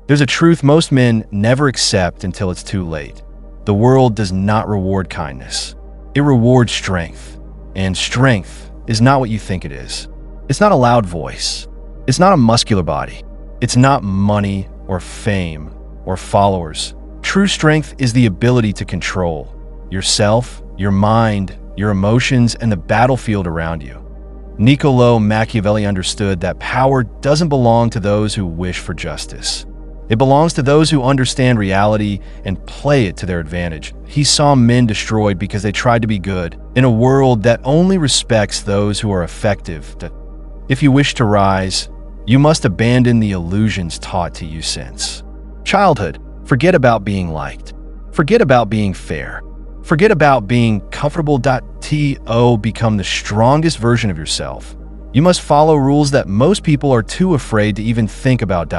There's a truth most men never accept until it's too late. The world does not reward kindness. It rewards strength. And strength is not what you think it is. It's not a loud voice. It's not a muscular body. It's not money or fame or followers. True strength is the ability to control yourself, your mind, your emotions, and the battlefield around you. Niccolo Machiavelli understood that power doesn't belong to those who wish for justice. It belongs to those who understand reality and play it to their advantage. He saw men destroyed because they tried to be good in a world that only respects those who are effective. If you wish to rise, you must abandon the illusions taught to you since childhood. Forget about being liked. Forget about being fair. Forget about being comfortable. Become the strongest version of yourself. You must follow rules that most people are too afraid to even think about.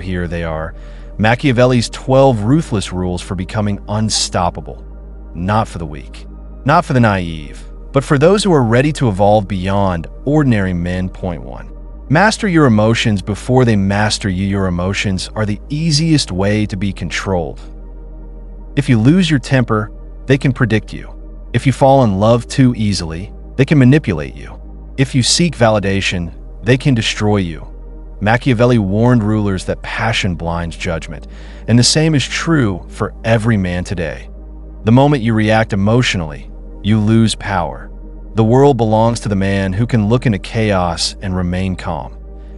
Here they are. Machiavelli's 12 ruthless rules for becoming unstoppable. Not for the weak, not for the naive, but for those who are ready to evolve beyond ordinary men. Point 1. Master your emotions before they master you. Your emotions are the easiest way to be controlled. If you lose your temper, they can predict you. If you fall in love too easily, they can manipulate you. If you seek validation, they can destroy you. Machiavelli warned rulers that passion blinds judgment, and the same is true for every man today. The moment you react emotionally, you lose power. The world belongs to the man who can look into chaos and remain calm.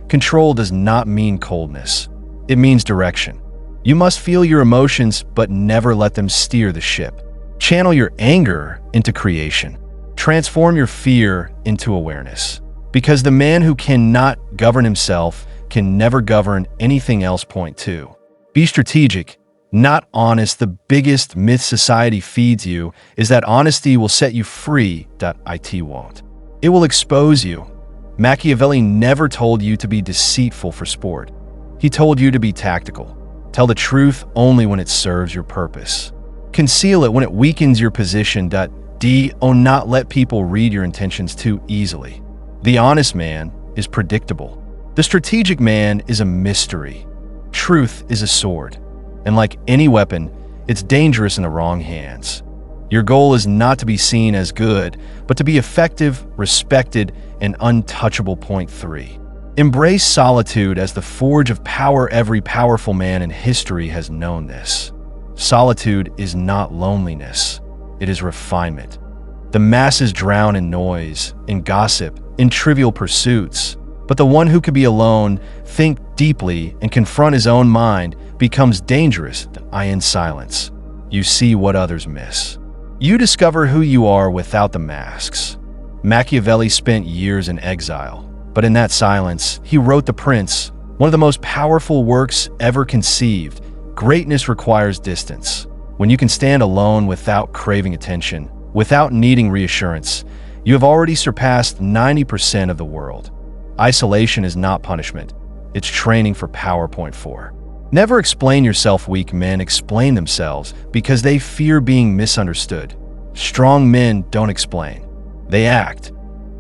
Control does not mean coldness. It means direction. You must feel your emotions, but never let them steer the ship. Channel your anger into creation. Transform your fear into awareness. Because the man who cannot govern himself can never govern anything else. Point 2. Be strategic, not honest. The biggest myth society feeds you is that honesty will set you free. It won't. It will expose you. Machiavelli never told you to be deceitful for sport. He told you to be tactical. Tell the truth only when it serves your purpose. Conceal it when it weakens your position. Not let people read your intentions too easily. The honest man is predictable. The strategic man is a mystery. Truth is a sword, and like any weapon, it's dangerous in the wrong hands. Your goal is not to be seen as good, but to be effective, respected, and untouchable. Point 3. Embrace solitude as the forge of power. Every powerful man in history has known this. Solitude is not loneliness. It is refinement. The masses drown in noise, in gossip, in trivial pursuits. But the one who can be alone, think deeply, and confront his own mind becomes dangerous. In silence, you see what others miss. You discover who you are without the masks. Machiavelli spent years in exile, but in that silence, he wrote The Prince, one of the most powerful works ever conceived. Greatness requires distance. When you can stand alone without craving attention, without needing reassurance, you have already surpassed 90% of the world. Isolation is not punishment. It's training for power. Point 4. Never explain yourself. Weak men explain themselves because they fear being misunderstood. Strong men don't explain. They act.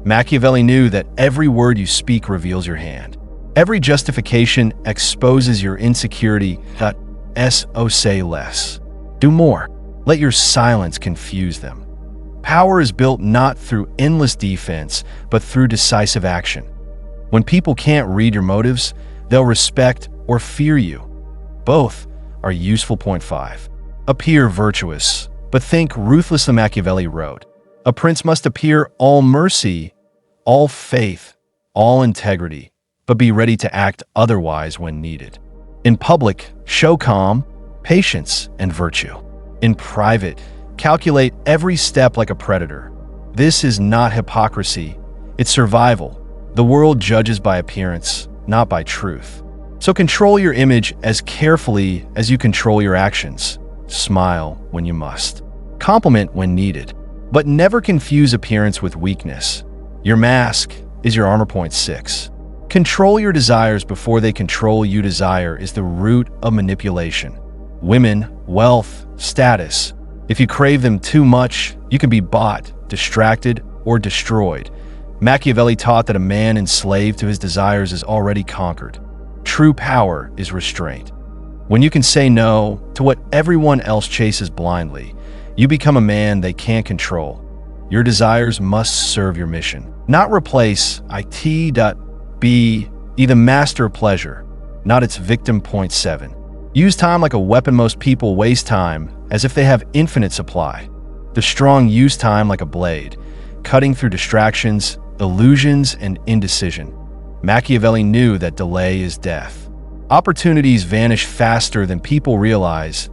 Machiavelli knew that every word you speak reveals your hand. Every justification exposes your insecurity. Say less. Do more. Let your silence confuse them. Power is built not through endless defense, but through decisive action. When people can't read your motives, they'll respect or fear you. Both are useful. Point 5. Appear virtuous, but think ruthless. The Machiavelli wrote, a prince must appear all mercy, all faith, all integrity, but be ready to act otherwise when needed. In public, show calm, patience, and virtue. In private, calculate every step like a predator. This is not hypocrisy, it's survival. The world judges by appearance, not by truth. So control your image as carefully as you control your actions. Smile when you must. Compliment when needed. But never confuse appearance with weakness. Your mask is your armor. Point 6. Control your desires before they control you. Desire is the root of manipulation. Women, wealth, status. If you crave them too much, you can be bought, distracted, or destroyed. Machiavelli taught that a man enslaved to his desires is already conquered. True power is restraint. When you can say no to what everyone else chases blindly, you become a man they can't control. Your desires must serve your mission, not replace it. Be the master of pleasure, not its victim. Point 7. Use time like a weapon. Most people waste time as if they have infinite supply. The strong use time like a blade, cutting through distractions, illusions, and indecision. Machiavelli knew that delay is death. Opportunities vanish faster than people realize.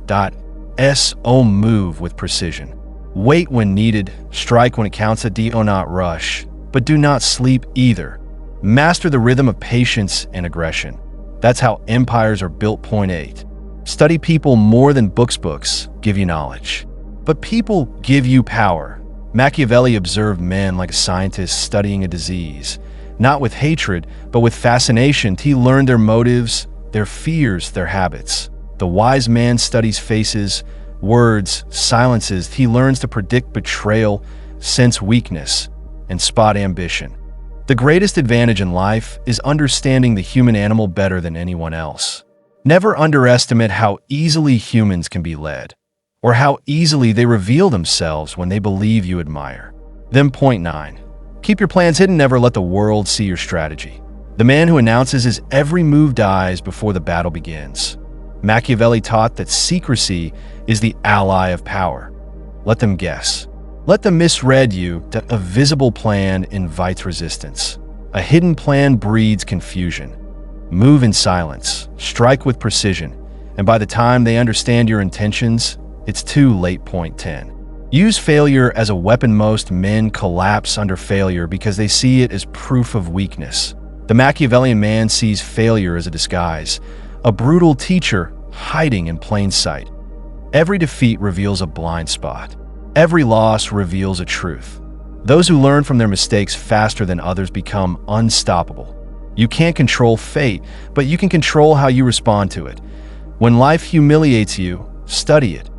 Move with precision. Wait when needed, strike when it counts. Do not rush, but do not sleep either. Master the rhythm of patience and aggression. That's how empires are built. Point 8. Study people more than books give you knowledge, but people give you power. Machiavelli observed men like a scientist studying a disease, not with hatred, but with fascination. He learned their motives, their fears, their habits. The wise man studies faces, words, silences. He learns to predict betrayal, sense weakness, and spot ambition. The greatest advantage in life is understanding the human animal better than anyone else. Never underestimate how easily humans can be led, or how easily they reveal themselves when they believe you admire them. Point 9. Keep your plans hidden. Never let the world see your strategy. The man who announces his every move dies before the battle begins. Machiavelli taught that secrecy is the ally of power. Let them guess. Let them misread you. That a visible plan invites resistance. A hidden plan breeds confusion. Move in silence, strike with precision, and by the time they understand your intentions, it's too late. Point 10. Use failure as a weapon. Most men collapse under failure because they see it as proof of weakness. The Machiavellian man sees failure as a disguise, a brutal teacher hiding in plain sight. Every defeat reveals a blind spot. Every loss reveals a truth. Those who learn from their mistakes faster than others become unstoppable. You can't control fate, but you can control how you respond to it. When life humiliates you, study it.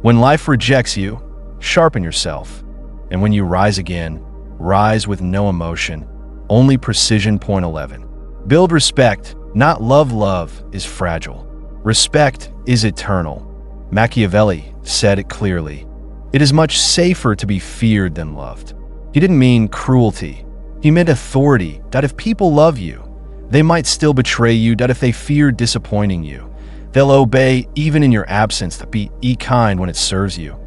When life rejects you, sharpen yourself. And when you rise again, rise with no emotion, only precision. Point 11. Build respect, not love. Love is fragile. Respect is eternal. Machiavelli said it clearly. It is much safer to be feared than loved. He didn't mean cruelty. He meant authority. That if people love you, they might still betray you. That if they fear disappointing you, they'll obey even in your absence. That be kind when it serves you,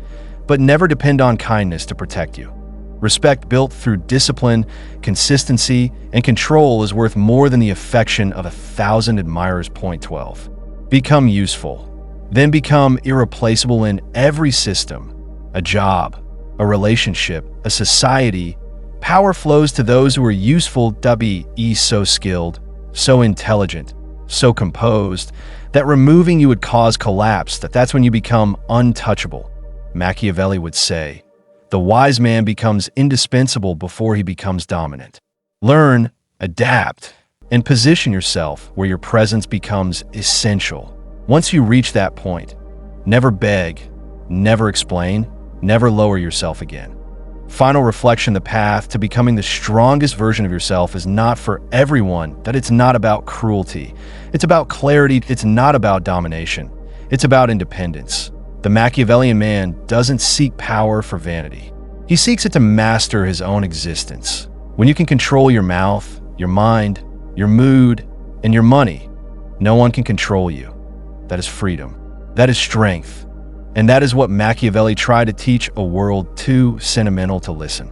but never depend on kindness to protect you. Respect built through discipline, consistency, and control is worth more than the affection of 1,000 admirers. Point 12. Become useful, then become irreplaceable in every system, a job, a relationship, a society. Power flows to those who are useful. Be so skilled, so intelligent, so composed, that removing you would cause collapse. That's when you become untouchable. Machiavelli would say, the wise man becomes indispensable before he becomes dominant. Learn, adapt, and position yourself where your presence becomes essential. Once you reach that point, never beg, never explain, never lower yourself again. Final reflection: the path to becoming the strongest version of yourself is not for everyone. That it's not about cruelty. It's about clarity. It's not about domination. It's about independence. The Machiavellian man doesn't seek power for vanity. He seeks it to master his own existence. When you can control your mouth, your mind, your mood, and your money, no one can control you. That is freedom. That is strength. And that is what Machiavelli tried to teach a world too sentimental to listen.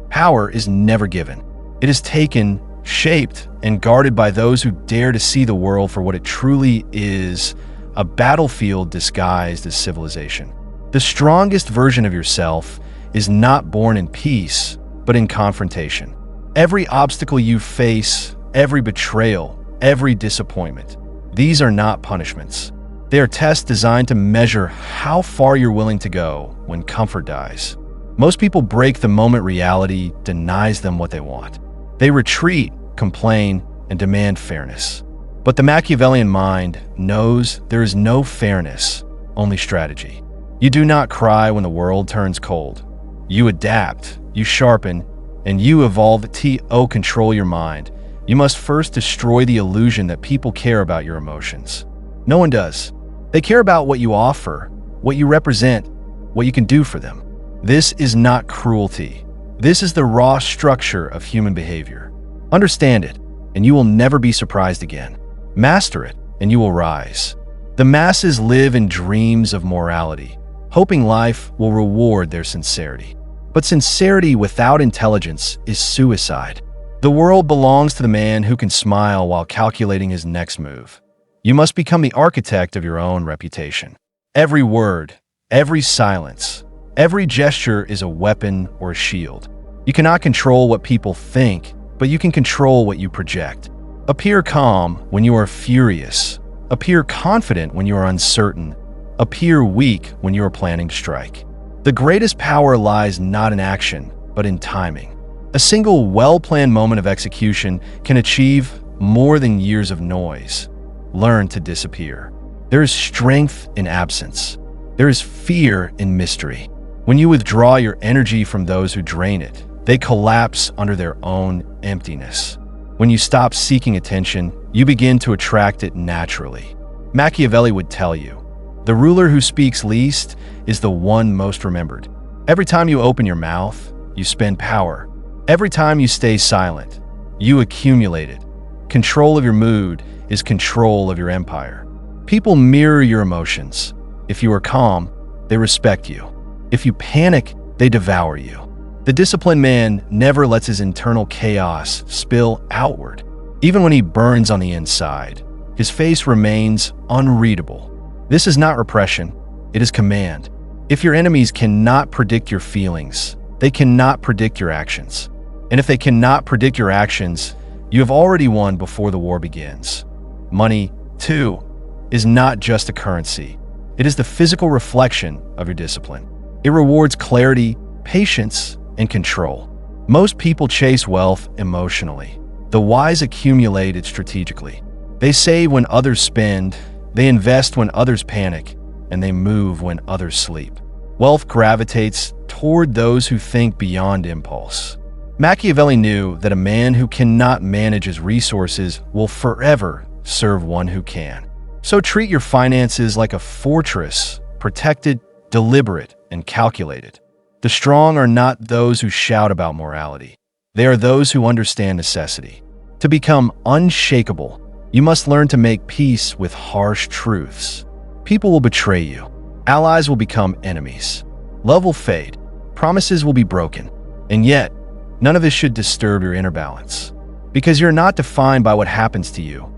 Power is never given. It is taken, shaped, and guarded by those who dare to see the world for what it truly is, a battlefield disguised as civilization. The strongest version of yourself is not born in peace, but in confrontation. Every obstacle you face, every betrayal, every disappointment, these are not punishments. They are tests designed to measure how far you're willing to go when comfort dies. Most people break the moment reality denies them what they want. They retreat, complain, and demand fairness. But the Machiavellian mind knows there is no fairness, only strategy. You do not cry when the world turns cold. You adapt, you sharpen, and you evolve. Control your mind. You must first destroy the illusion that people care about your emotions. No one does. They care about what you offer, what you represent, what you can do for them. This is not cruelty. This is the raw structure of human behavior. Understand it, and you will never be surprised again. Master it, and you will rise. The masses live in dreams of morality, hoping life will reward their sincerity. But sincerity without intelligence is suicide. The world belongs to the man who can smile while calculating his next move. You must become the architect of your own reputation. Every word, every silence, every gesture is a weapon or a shield. You cannot control what people think, but you can control what you project. Appear calm when you are furious. Appear confident when you are uncertain. Appear weak when you are planning to strike. The greatest power lies not in action, but in timing. A single well-planned moment of execution can achieve more than years of noise. Learn to disappear. There is strength in absence. There is fear in mystery. When you withdraw your energy from those who drain it, they collapse under their own emptiness. When you stop seeking attention, you begin to attract it naturally. Machiavelli would tell you, the ruler who speaks least is the one most remembered. Every time you open your mouth, you spend power. Every time you stay silent, you accumulate it. Control of your mood is control of your empire. People mirror your emotions. If you are calm, they respect you. If you panic, they devour you. The disciplined man never lets his internal chaos spill outward. Even when he burns on the inside, his face remains unreadable. This is not repression, it is command. If your enemies cannot predict your feelings, they cannot predict your actions. And if they cannot predict your actions, you have already won before the war begins. Money, too, is not just a currency. It is the physical reflection of your discipline. It rewards clarity, patience, and control. Most people chase wealth emotionally. The wise accumulate it strategically. They save when others spend, they invest when others panic, and they move when others sleep. Wealth gravitates toward those who think beyond impulse. Machiavelli knew that a man who cannot manage his resources will forever serve one who can. So treat your finances like a fortress, protected, deliberate, and calculated. The strong are not those who shout about morality. They are those who understand necessity. To become unshakable, you must learn to make peace with harsh truths. People will betray you. Allies will become enemies. Love will fade. Promises will be broken. And yet, none of this should disturb your inner balance. Because you're not defined by what happens to you.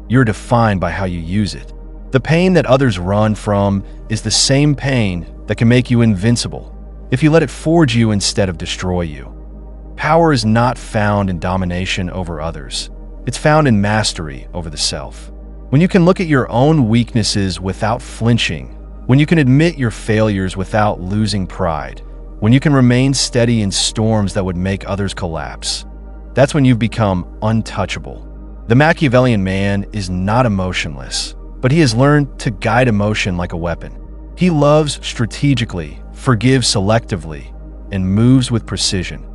You're defined by how you use it. The pain that others run from is the same pain that can make you invincible if you let it forge you instead of destroy you. Power is not found in domination over others. It's found in mastery over the self. When you can look at your own weaknesses without flinching, when you can admit your failures without losing pride, when you can remain steady in storms that would make others collapse, that's when you've become untouchable. The Machiavellian man is not emotionless, but he has learned to guide emotion like a weapon. He loves strategically, forgives selectively, and moves with precision.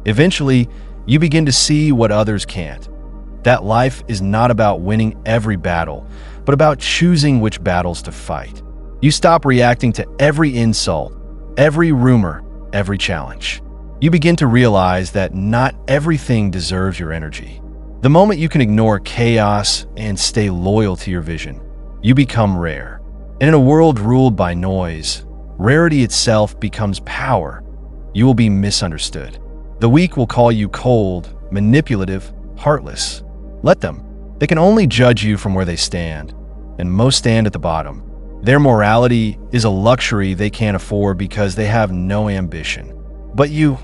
Eventually, you begin to see what others can't. That life is not about winning every battle, but about choosing which battles to fight. You stop reacting to every insult, every rumor, every challenge. You begin to realize that not everything deserves your energy. The moment you can ignore chaos and stay loyal to your vision, you become rare. And in a world ruled by noise, rarity itself becomes power. You will be misunderstood. The weak will call you cold, manipulative, heartless. Let them. They can only judge you from where they stand, and most stand at the bottom. Their morality is a luxury they can't afford because they have no ambition. But you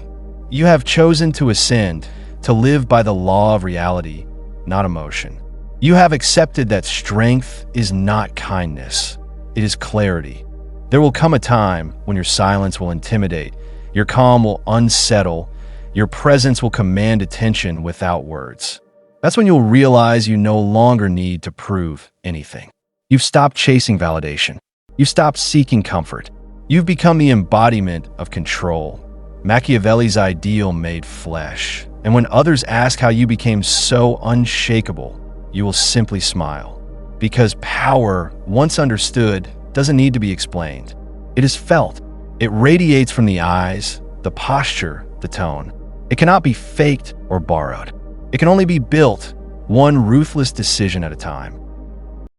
have chosen to ascend, to live by the law of reality, not emotion. You have accepted that strength is not kindness, it is clarity. There will come a time when your silence will intimidate, your calm will unsettle, your presence will command attention without words. That's when you'll realize you no longer need to prove anything. You've stopped chasing validation. You've stopped seeking comfort. You've become the embodiment of control, Machiavelli's ideal made flesh. And when others ask how you became so unshakable, you will simply smile. because power, once understood, doesn't need to be explained. It is felt. It radiates from the eyes, the posture, the tone. It cannot be faked or borrowed. It can only be built, one ruthless decision at a time.